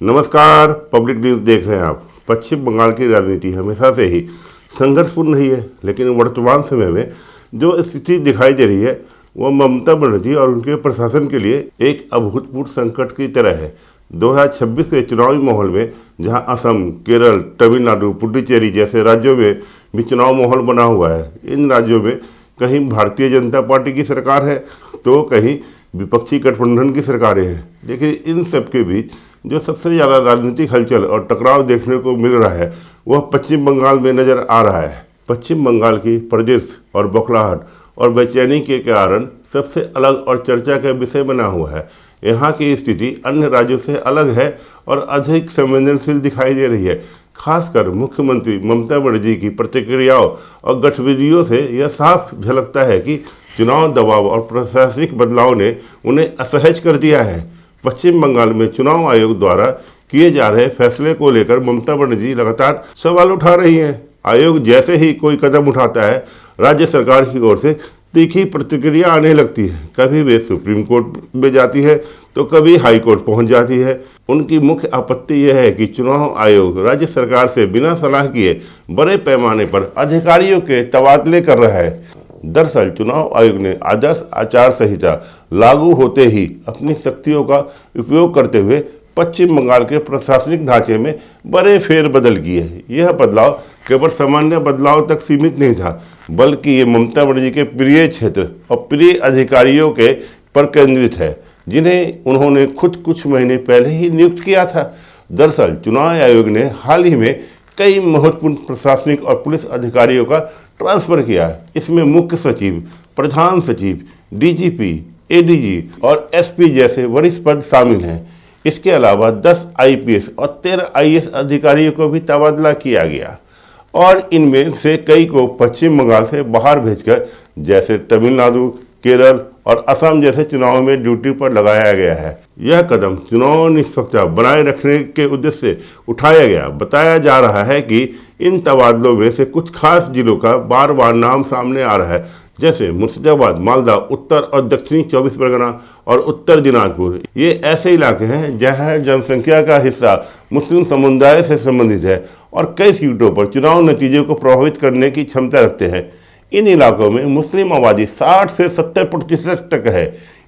नमस्कार। Public news देख रहे हैं आप। पश्चिम बंगाल की राजनीति हमेशा से ही संघर्षपूर्ण रही है, लेकिन वर्तमान समय में जो स्थिति दिखाई दे रही है वह ममता बनर्जी और उनके प्रशासन के लिए एक अभूतपूर्व संकट की तरह है। 2026 के चुनावी माहौल में जहां असम, केरल, तमिलनाडु, पुडुचेरी जैसे राज्यों में भी चुनाव माहौल बना हुआ है, इन राज्यों में कहीं भारतीय जनता पार्टी की सरकार है तो कहीं विपक्षी गठबंधन की सरकारें हैं। लेकिन इन सब के बीच जो सबसे ज़्यादा राजनीतिक हलचल और टकराव देखने को मिल रहा है वह पश्चिम बंगाल में नजर आ रहा है। पश्चिम बंगाल की प्रदेश और बौखलाहट और बेचैनी के कारण सबसे अलग और चर्चा का विषय बना हुआ है। यहाँ की स्थिति अन्य राज्यों से अलग है और अधिक संवेदनशील दिखाई दे रही है। खासकर मुख्यमंत्री ममता बनर्जी की प्रतिक्रियाओं और गतिविधियों से यह साफ झलकता है कि चुनाव दबाव और प्रशासनिक बदलाव ने उन्हें असहज कर दिया है। पश्चिम बंगाल में चुनाव आयोग द्वारा किए जा रहे फैसले को लेकर ममता बनर्जी लगातार सवाल उठा रही हैं। आयोग जैसे ही कोई कदम उठाता है, राज्य सरकार की ओर से तीखी प्रतिक्रिया आने लगती है। कभी वे सुप्रीम कोर्ट में जाती है तो कभी हाई कोर्ट पहुंच जाती है। उनकी मुख्य आपत्ति यह है कि चुनाव आयोग राज्य सरकार से बिना सलाह किए बड़े पैमाने पर अधिकारियों के तबादले कर रहा है। दरअसल चुनाव आयोग ने आदर्श आचार संहिता लागू होते ही अपनी शक्तियों का उपयोग करते हुए पश्चिम बंगाल के प्रशासनिक ढांचे में बड़े फेरबदल किए। यह बदलाव केवल सामान्य बदलाव तक सीमित नहीं था, बल्कि ये ममता बनर्जी के प्रिय क्षेत्र और प्रिय अधिकारियों के पर केंद्रित है, जिन्हें उन्होंने खुद कुछ महीने पहले ही नियुक्त किया था। दरअसल चुनाव आयोग ने हाल ही में कई महत्वपूर्ण प्रशासनिक और पुलिस अधिकारियों का ट्रांसफर किया है। इसमें मुख्य सचिव, प्रधान सचिव, डीजीपी, एडीजी और एसपी जैसे वरिष्ठ पद शामिल हैं। इसके अलावा 10 आईपीएस और 13 आईएएस अधिकारियों को भी तबादला किया गया और इनमें से कई को पश्चिम बंगाल से बाहर भेजकर जैसे तमिलनाडु, केरल और असम जैसे चुनाव में ड्यूटी पर लगाया गया है। यह कदम चुनाव निष्पक्षता बनाए रखने के उद्देश्य से उठाया गया। बताया जा रहा है कि इन तबादलों में से कुछ खास जिलों का बार बार नाम सामने आ रहा है, जैसे मुर्शिदाबाद, मालदा, उत्तर और दक्षिणी 24 परगना और उत्तर दिनाजपुर। ये ऐसे इलाके हैं जहां जनसंख्या का हिस्सा मुस्लिम समुदाय से संबंधित है और कई सीटों पर चुनाव नतीजे को प्रभावित करने की क्षमता रखते हैं। इन इलाकों में मुस्लिम आबादी 60 से 70% तक है।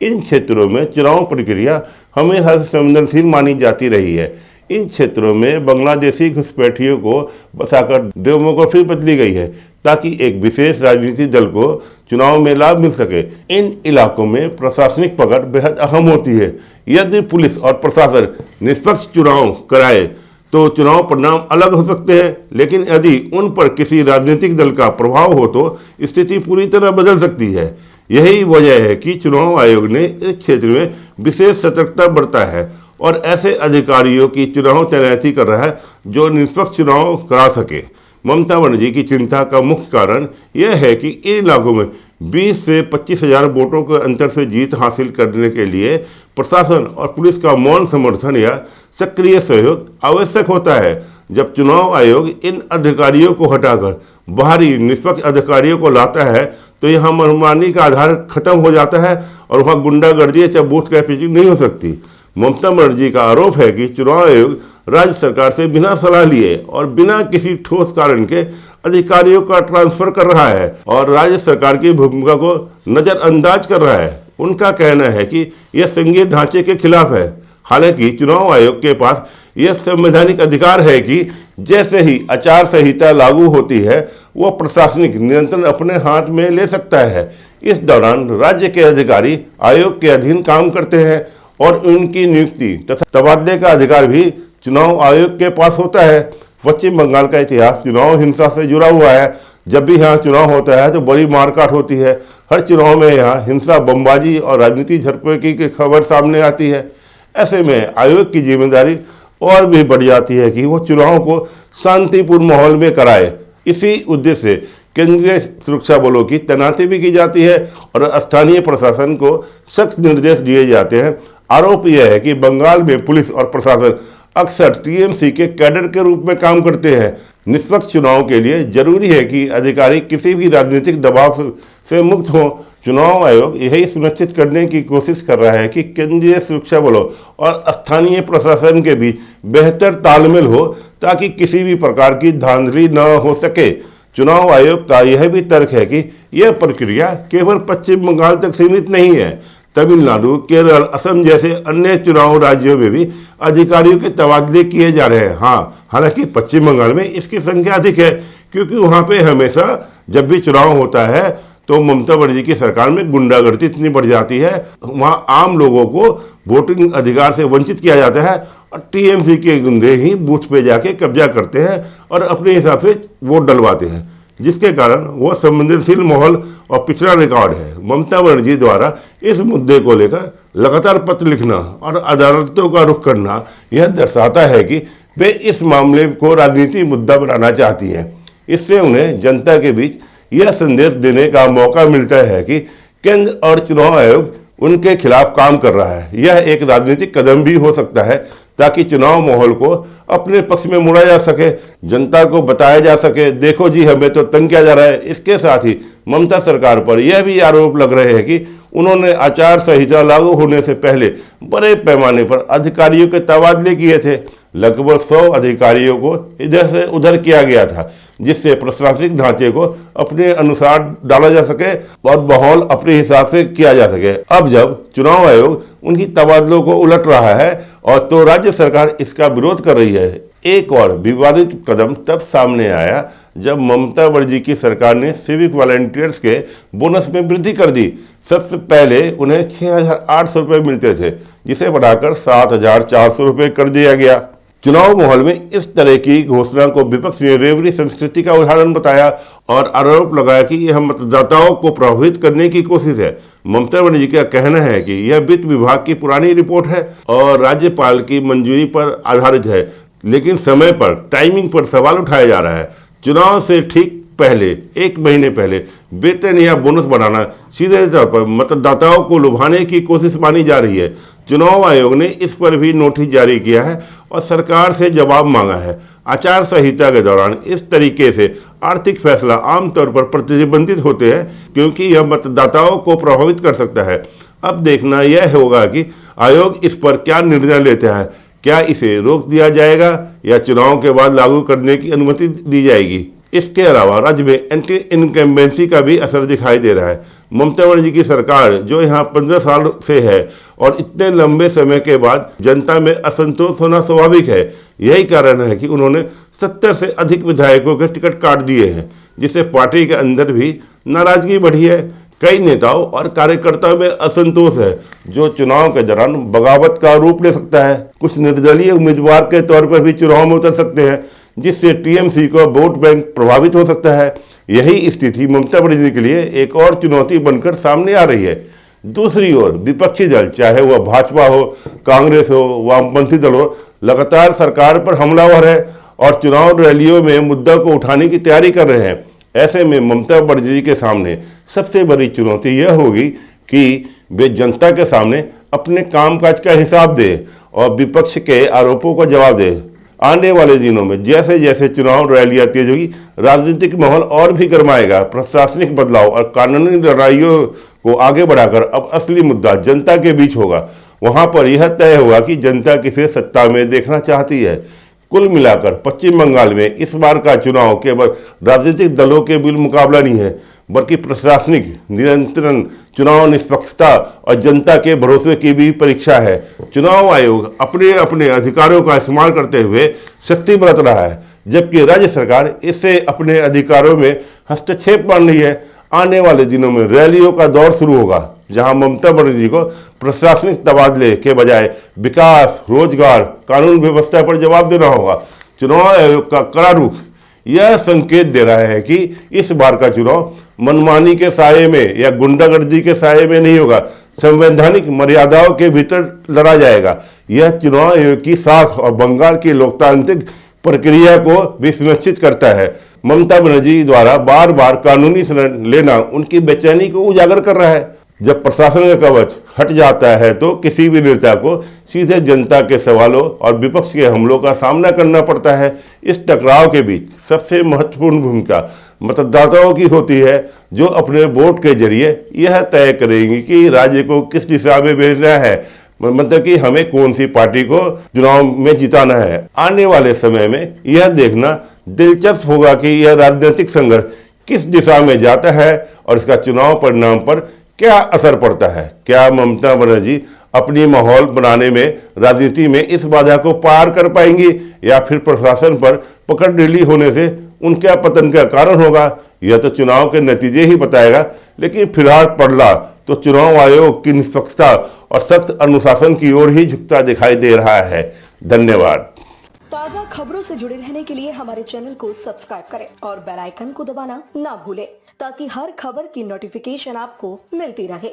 इन क्षेत्रों में चुनाव प्रक्रिया हमेशा से संवेदनशील मानी जाती रही है। इन क्षेत्रों में बांग्लादेशी घुसपैठियों को बसाकर डेमोग्राफी बदली गई है ताकि एक विशेष राजनीतिक दल को चुनाव में लाभ मिल सके। इन इलाकों में प्रशासनिक पकड़ बेहद अहम होती है। यदि पुलिस और प्रशासन निष्पक्ष चुनाव कराए तो चुनाव परिणाम अलग हो सकते हैं, लेकिन यदि उन पर किसी राजनीतिक दल का प्रभाव हो तो स्थिति पूरी तरह बदल सकती है। यही वजह है कि चुनाव आयोग ने इस क्षेत्र में विशेष सतर्कता बरता है और ऐसे अधिकारियों की चुनाव तैनाती कर रहा है जो निष्पक्ष चुनाव करा सके। ममता बनर्जी की चिंता का मुख्य कारण यह है कि इन इलाकों में 20 से 25 हजार वोटों के अंतर से जीत हासिल करने के लिए प्रशासन और पुलिस का मौन समर्थन या सक्रिय सहयोग आवश्यक होता है। जब चुनाव आयोग इन अधिकारियों को हटाकर बाहरी निष्पक्ष अधिकारियों को लाता है तो यहाँ मनमानी का आधार खत्म हो जाता है और वहाँ गुंडागर्दी या बूथ कैपिंग नहीं हो सकती। ममता बनर्जी का आरोप है कि चुनाव आयोग राज्य सरकार से बिना सलाह लिए और बिना किसी ठोस कारण के अधिकारियों का ट्रांसफर कर रहा है और राज्य सरकार की भूमिका को नजरअंदाज कर रहा है। उनका कहना है कि यह संघीय ढांचे के खिलाफ है। हालांकि चुनाव आयोग के पास यह संवैधानिक अधिकार है कि जैसे ही आचार संहिता लागू होती है वह प्रशासनिक नियंत्रण अपने हाथ में ले सकता है। इस दौरान राज्य के अधिकारी आयोग के अधीन काम करते हैं और उनकी नियुक्ति तथा तबादले का अधिकार भी चुनाव आयोग के पास होता है। पश्चिम बंगाल का इतिहास चुनाव हिंसा से जुड़ा हुआ है। जब भी यहाँ चुनाव होता है तो बड़ी मारकाट होती है। हर चुनाव में यहाँ हिंसा, बमबाजी और राजनीतिक झड़पों की खबर सामने आती है। ऐसे में आयोग की जिम्मेदारी और भी बढ़ जाती है कि वो चुनाव को शांतिपूर्ण माहौल में कराए। इसी उद्देश्य से केंद्रीय सुरक्षा बलों की तैनाती भी की जाती है और स्थानीय प्रशासन को सख्त निर्देश दिए जाते हैं। आरोप यह है कि बंगाल में पुलिस और प्रशासन अक्सर टीएमसी के कैडर के रूप में काम करते हैं, निष्पक्ष चुनाव के लिए जरूरी है कि अधिकारी किसी भी राजनीतिक दबाव से मुक्त हों। चुनाव आयोग यही सुनिश्चित करने की कोशिश कर रहा है कि केंद्रीय सुरक्षा बलों और स्थानीय प्रशासन के बीच बेहतर तालमेल हो, ताकि किसी भी प्रकार की धांधली न हो सके। चुनाव आयोग का यह भी तर्क है कि यह प्रक्रिया केवल पश्चिम बंगाल तक सीमित नहीं है। तमिलनाडु, केरल, असम जैसे अन्य चुनाव राज्यों में भी अधिकारियों के तबादले किए जा रहे हैं। हाँ, हालांकि पश्चिम बंगाल में इसकी संख्या अधिक है, क्योंकि वहां पे हमेशा जब भी चुनाव होता है तो ममता बनर्जी की सरकार में गुंडागर्दी इतनी बढ़ जाती है, वहां आम लोगों को वोटिंग अधिकार से वंचित किया जाता है और टीएमसी के गुंडे ही बूथ पे जाके कब्जा करते हैं और अपने हिसाब से वोट डलवाते हैं, जिसके कारण वह संवेदनशील माहौल और पिछड़ा रिकॉर्ड है। ममता बनर्जी द्वारा इस मुद्दे को लेकर लगातार पत्र लिखना और अदालतों का रुख करना यह दर्शाता है कि वे इस मामले को राजनीतिक मुद्दा बनाना चाहती हैं। इससे उन्हें जनता के बीच यह संदेश देने का मौका मिलता है कि केंद्र और चुनाव आयोग उनके खिलाफ काम कर रहा है। यह एक राजनीतिक कदम भी हो सकता है, ताकि चुनाव माहौल को अपने पक्ष में मोड़ा जा सके, जनता को बताया जा सके, देखो जी हमें तो तंग किया जा रहा है। इसके साथ ही ममता सरकार पर यह भी आरोप लग रहे हैं कि उन्होंने आचार संहिता लागू होने से पहले बड़े पैमाने पर अधिकारियों के तबादले किए थे। लगभग 100 अधिकारियों को इधर से उधर किया गया था, जिससे प्रशासनिक ढांचे को अपने अनुसार डाला जा सके और माहौल अपने हिसाब से किया जा सके। अब जब चुनाव आयोग उनकी तबादलों को उलट रहा है और तो राज्य सरकार इसका विरोध कर रही है। एक और विवादित कदम तब सामने आया जब ममता बनर्जी की सरकार ने सिविक वॉलंटियर्स के बोनस में वृद्धि कर दी। सबसे पहले उन्हें 6,800 रुपये मिलते थे, जिसे बढ़ाकर 7,400 रुपये कर दिया गया। चुनाव माहौल में इस तरह की घोषणा को विपक्ष ने रेवड़ी संस्कृति का उदाहरण बताया और आरोप लगाया कि यह मतदाताओं को प्रभावित करने की कोशिश है। ममता बनर्जी का कहना है कि यह वित्त विभाग की पुरानी रिपोर्ट है और राज्यपाल की मंजूरी पर आधारित है, लेकिन समय पर टाइमिंग पर सवाल उठाया जा रहा है। चुनाव से ठीक पहले, 1 महीने पहले वेतन या बोनस बढ़ाना सीधे तौर पर मतदाताओं को लुभाने की कोशिश मानी जा रही है। चुनाव आयोग ने इस पर भी नोटिस जारी किया है और सरकार से जवाब मांगा है। आचार संहिता के दौरान इस तरीके से आर्थिक फैसला आमतौर पर प्रतिबंधित होते हैं, क्योंकि यह मतदाताओं को प्रभावित कर सकता है। अब देखना यह होगा कि आयोग इस पर क्या निर्णय लेता है। क्या इसे रोक दिया जाएगा या चुनाव के बाद लागू करने की अनुमति दी जाएगी। इसके अलावा राज्य में एंटी इनकम्बेंसी का भी असर दिखाई दे रहा है। ममता बनर्जी की सरकार जो यहाँ 15 साल से है और इतने लंबे समय के बाद जनता में असंतोष होना स्वाभाविक है। यही कारण है कि उन्होंने 70 से अधिक विधायकों के टिकट काट दिए हैं, जिससे पार्टी के अंदर भी नाराजगी बढ़ी है। कई नेताओं और कार्यकर्ताओं में असंतोष है, जो चुनाव के दौरान बगावत का रूप ले सकता है। कुछ निर्दलीय उम्मीदवार के तौर पर भी चुनाव में उतर सकते हैं, जिससे टीएमसी को वोट बैंक प्रभावित हो सकता है। यही स्थिति ममता बनर्जी के लिए एक और चुनौती बनकर सामने आ रही है। दूसरी ओर विपक्षी दल, चाहे वह भाजपा हो, कांग्रेस हो, वामपंथी दल हो, लगातार सरकार पर हमलावर है और चुनाव रैलियों में मुद्दा को उठाने की तैयारी कर रहे हैं। ऐसे में ममता बनर्जी के सामने सबसे बड़ी चुनौती यह होगी कि वे जनता के सामने अपने कामकाज का हिसाब दे और विपक्ष के आरोपों का जवाब दे। आने वाले दिनों में जैसे जैसे चुनाव रैलियां तेज होगी, राजनीतिक माहौल और भी गर्माएगा। प्रशासनिक बदलाव और कानूनी लड़ाइयों को आगे बढ़ाकर अब असली मुद्दा जनता के बीच होगा। वहां पर यह तय होगा कि जनता किसे सत्ता में देखना चाहती है। कुल मिलाकर पश्चिम बंगाल में इस बार का चुनाव केवल राजनीतिक दलों के बीच मुकाबला नहीं है, बल्कि प्रशासनिक नियंत्रण, चुनाव निष्पक्षता और जनता के भरोसे की भी परीक्षा है। चुनाव आयोग अपने अपने अधिकारों का इस्तेमाल करते हुए सख्ती बरत रहा है, जबकि राज्य सरकार इससे अपने अधिकारों में हस्तक्षेप मान रही है। आने वाले दिनों में रैलियों का दौर शुरू होगा, जहां ममता बनर्जी को प्रशासनिक तबादले के बजाय विकास, रोजगार, कानून व्यवस्था पर जवाब देना होगा। चुनाव आयोग का कड़ा रुख यह संकेत दे रहा है कि इस बार का चुनाव मनमानी के साये में या गुंडागर्दी के साये में नहीं होगा, संवैधानिक मर्यादाओं के भीतर लड़ा जाएगा। यह चुनाव आयोग की साख और बंगाल की लोकतांत्रिक प्रक्रिया को भी सुनिश्चित करता है। ममता बनर्जी द्वारा बार बार कानूनी शरण लेना उनकी बेचैनी को उजागर कर रहा है। जब प्रशासन का कवच हट जाता है तो किसी भी नेता को सीधे जनता के सवालों और विपक्ष के हमलों का सामना करना पड़ता है। इस टकराव के बीच सबसे महत्वपूर्ण भूमिका मतदाताओं की होती है, जो अपने वोट के जरिए यह तय करेंगी कि राज्य को किस दिशा में भेजना है, मतलब कि हमें कौन सी पार्टी को चुनाव में जिताना है। आने वाले समय में यह देखना दिलचस्प होगा कि यह राजनीतिक संघर्ष किस दिशा में जाता है और इसका चुनाव परिणाम पर क्या असर पड़ता है। क्या ममता बनर्जी अपनी माहौल बनाने में राजनीति में इस बाधा को पार कर पाएंगी, या फिर प्रशासन पर पकड़ ढीली होने से उनका पतन का कारण होगा। यह तो चुनाव के नतीजे ही बताएगा, लेकिन फिलहाल पड़ला तो चुनाव आयोग की निष्पक्षता और सख्त अनुशासन की ओर ही झुकता दिखाई दे रहा है। धन्यवाद। ताज़ा खबरों से जुड़े रहने के लिए हमारे चैनल को सब्सक्राइब करें और बेल आइकन को दबाना ना भूलें, ताकि हर खबर की नोटिफिकेशन आपको मिलती रहे।